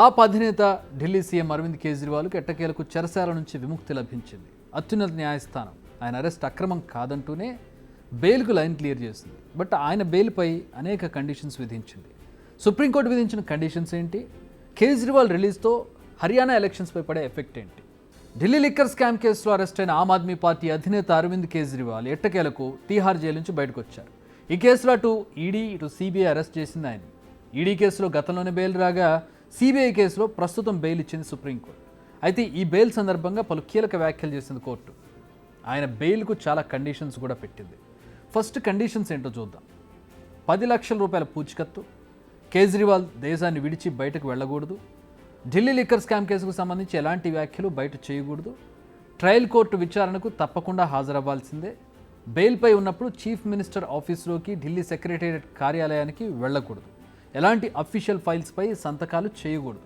ఆప్ అధినేత ఢిల్లీ సీఎం అరవింద్ కేజ్రీవాల్కు ఎట్టకేలకు చెరసాల నుంచి విముక్తి లభించింది. అత్యున్నత న్యాయస్థానం ఆయన అరెస్ట్ అక్రమం కాదంటూనే బెయిల్కు లైన్ క్లియర్ చేసింది. బట్ ఆయన బెయిల్పై అనేక కండిషన్స్ విధించింది. సుప్రీంకోర్టు విధించిన కండిషన్స్ ఏంటి? కేజ్రీవాల్ రిలీజ్తో హర్యానా ఎలక్షన్స్పై పడే ఎఫెక్ట్ ఏంటి? ఢిల్లీ లిక్కర్ స్కామ్ కేసులో అరెస్ట్ అయిన ఆమ్ ఆద్మీ పార్టీ అధినేత అరవింద్ కేజ్రీవాల్ ఎట్టకేలకు తీహార్ జైలు నుంచి బయటకు వచ్చారు. ఈ కేసులో అటు ఈడీ ఇటు సిబిఐ అరెస్ట్ చేసింది ఆయన. ఈడీ కేసులో గతంలోనే బెయిల్ రాగా సిబిఐ కేసులో ప్రస్తుతం బెయిల్ ఇచ్చింది సుప్రీంకోర్టు. అయితే ఈ బెయిల్ సందర్భంగా పలు కీలక వ్యాఖ్యలు చేసింది కోర్టు. ఆయన బెయిల్కు చాలా కండిషన్స్ కూడా పెట్టింది. ఫస్ట్ కండిషన్స్ ఏంటో చూద్దాం. 10 లక్షల రూపాయల పూచికత్తు, కేజ్రీవాల్ దేశాన్ని విడిచి బయటకు వెళ్ళకూడదు, ఢిల్లీ లిక్కర్ స్కామ్ కేసుకు సంబంధించి ఎలాంటి వ్యాఖ్యలు బయట చేయకూడదు, ట్రయల్ కోర్టు విచారణకు తప్పకుండా హాజరవ్వాల్సిందే, బెయిల్పై ఉన్నప్పుడు చీఫ్ మినిస్టర్ ఆఫీసులోకి ఢిల్లీ సెక్రటేరియట్ కార్యాలయానికి వెళ్ళకూడదు, ఎలాంటి అఫీషియల్ ఫైల్స్పై సంతకాలు చేయకూడదు,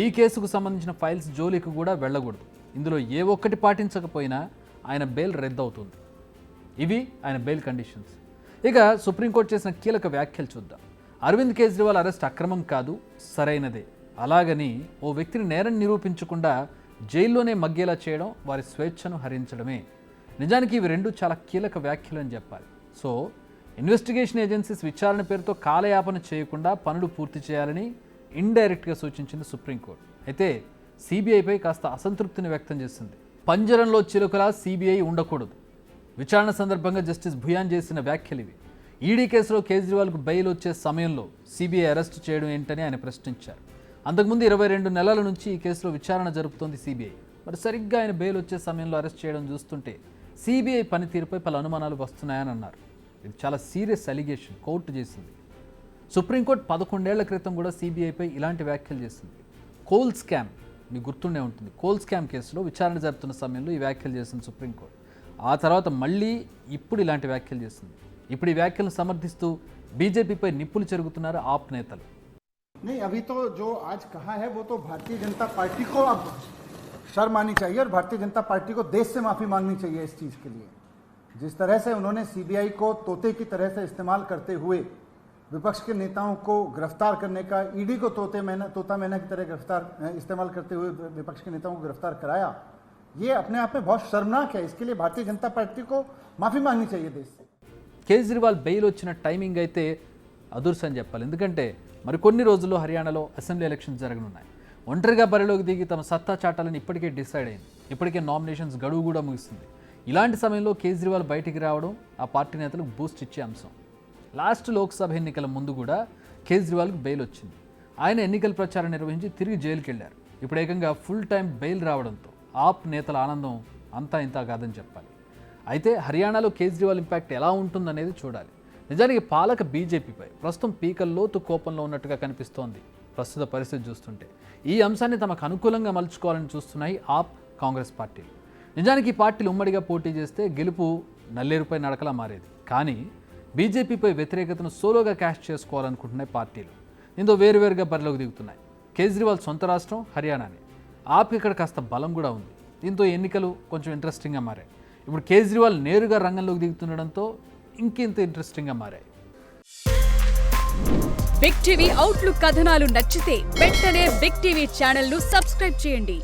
ఈ కేసుకు సంబంధించిన ఫైల్స్ జోలికి కూడా వెళ్ళకూడదు. ఇందులో ఏ ఒక్కటి పాటించకపోయినా ఆయన బెయిల్ రద్దవుతుంది. ఇవి ఆయన బెయిల్ కండిషన్స్. ఇక సుప్రీంకోర్టు చేసిన కీలక వ్యాఖ్యలు చూద్దాం. అరవింద్ కేజ్రీవాల్ అరెస్ట్ అక్రమం కాదు, సరైనదే. అలాగని ఓ వ్యక్తిని నేరం నిరూపించకుండా జైల్లోనే మగ్గేలా చేయడం వారి స్వేచ్ఛను హరించడమే. నిజానికి ఇవి రెండు చాలా కీలక వ్యాఖ్యలు అని చెప్పాలి. సో ఇన్వెస్టిగేషన్ ఏజెన్సీస్ విచారణ పేరుతో కాలయాపన చేయకుండా పనులు పూర్తి చేయాలని ఇండైరెక్ట్గా సూచించింది సుప్రీంకోర్టు. అయితే సిబిఐపై కాస్త అసంతృప్తిని వ్యక్తం చేసింది. పంజరంలో చిలుకలా సిబిఐ ఉండకూడదు. విచారణ సందర్భంగా జస్టిస్ భుయాన్ చేసిన వ్యాఖ్యలు ఇవి. ఈడీ కేసులో కేజ్రీవాల్కు బెయిల్ వచ్చే సమయంలో సిబిఐ అరెస్ట్ చేయడం ఏంటని ఆయన ప్రశ్నించారు. అంతకుముందు 22 నెలల నుంచి ఈ కేసులో విచారణ జరుపుతోంది సిబిఐ. మరి సరిగ్గా ఆయన బెయిల్ వచ్చే సమయంలో అరెస్ట్ చేయడం చూస్తుంటే సిబిఐ పనితీరుపై పలు అనుమానాలు వస్తున్నాయని అన్నారు. ఇది చాలా సీరియస్ అలిగేషన్ కోర్టు చేసింది. సుప్రీంకోర్టు 11 ఏళ్ల క్రితం కూడా సిబిఐపై ఇలాంటి వ్యాఖ్యలు చేసింది. కోల్ స్కామ్ మీకు గుర్తుండే ఉంటుంది. కోల్ స్కామ్ కేసులో విచారణ జరుపుతున్న సమయంలో ఈ వ్యాఖ్యలు చేసింది సుప్రీంకోర్టు. ఆ తర్వాత మళ్ళీ ఇప్పుడు ఇలాంటి వ్యాఖ్యలు చేసింది. ఇప్పుడు ఈ వ్యాఖ్యలను సమర్థిస్తూ బీజేపీపై నిప్పులు చెరుగుతున్నారు ఆప్ నేతలు. नहीं, अभी तो जो आज कहा है वो तो भारतीय जनता पार्टी को अब शर्म आनी चाहिए और भारतीय जनता पार्टी को देश से माफी मांगनी चाहिए इस चीज के लिए। जिस तरह से उन्होंने सीबीआई को तोते की तरह से इस्तेमाल करते हुए विपक्ष के नेताओं को गिरफ्तार करने का, ईडी को तोता मैना की तरह इस्तेमाल करते हुए विपक्ष के नेताओं को गिरफ्तार कराया, ये अपने आप में बहुत शर्मनाक है। इसके लिए भारतीय जनता पार्टी को माफी मांगनी चाहिए देश से। కేజ్రీవాల్ బెయిల్ వచ్చిన టైమింగ్ అయితే అదుర్స్ అని చెప్పాలి. ఎందుకంటే మరికొన్ని రోజుల్లో హర్యానాలో అసెంబ్లీ ఎలక్షన్స్ జరగనున్నాయి. ఒంటరిగా బరిలోకి దిగి తమ సత్తా చాటాలని ఇప్పటికే డిసైడ్ అయింది. ఇప్పటికే నామినేషన్స్ గడువు కూడా ముగిస్తుంది. ఇలాంటి సమయంలో కేజ్రీవాల్ బయటికి రావడం ఆ పార్టీ నేతలకు బూస్ట్ ఇచ్చే అంశం. లాస్ట్ లోక్సభ ఎన్నికల ముందు కూడా కేజ్రీవాల్కు బెయిల్ వచ్చింది. ఆయన ఎన్నికల ప్రచారం నిర్వహించి తిరిగి జైలుకి వెళ్ళారు. ఇప్పుడు ఏకంగా ఫుల్ టైం బెయిల్ రావడంతో ఆప్ నేతల ఆనందం అంతా ఇంతా కాదని చెప్పాలి. అయితే హర్యానాలో కేజ్రీవాల్ ఇంపాక్ట్ ఎలా ఉంటుందనేది చూడాలి. నిజానికి పాలక బీజేపీపై ప్రస్తుతం పీకల్లోతు కోపంలో ఉన్నట్టుగా కనిపిస్తోంది ప్రస్తుత పరిస్థితి చూస్తుంటే. ఈ అంశాన్ని తమకు అనుకూలంగా మలుచుకోవాలని చూస్తున్నాయి ఆప్, కాంగ్రెస్ పార్టీలు. నిజానికి ఈ పార్టీలు ఉమ్మడిగా పోటీ చేస్తే గెలుపు నల్లేరుపై నడకలా మారేది. కానీ బీజేపీపై వ్యతిరేకతను సోలోగా క్యాష్ చేసుకోవాలనుకుంటున్నాయి పార్టీలు. దీంతో వేరువేరుగా బరిలోకి దిగుతున్నాయి. కేజ్రీవాల్ సొంత రాష్ట్రం హర్యానానే. ఆప్ ఇక్కడ కాస్త బలం కూడా ఉంది. దీంతో ఎన్నికలు కొంచెం ఇంట్రెస్టింగ్గా మారాయి. ఇప్పుడు కేజ్రీవాల్ నేరుగా రంగంలోకి దిగుతుండడంతో ఇంకెంత ఇంట్రెస్టింగ్గా మారాయి. బిగ్ టీవీ అవుట్లుక్ కథనాలు నచ్చితే వెంటనే బిగ్ టీవీ ఛానల్ ను సబ్స్క్రైబ్ చేయండి.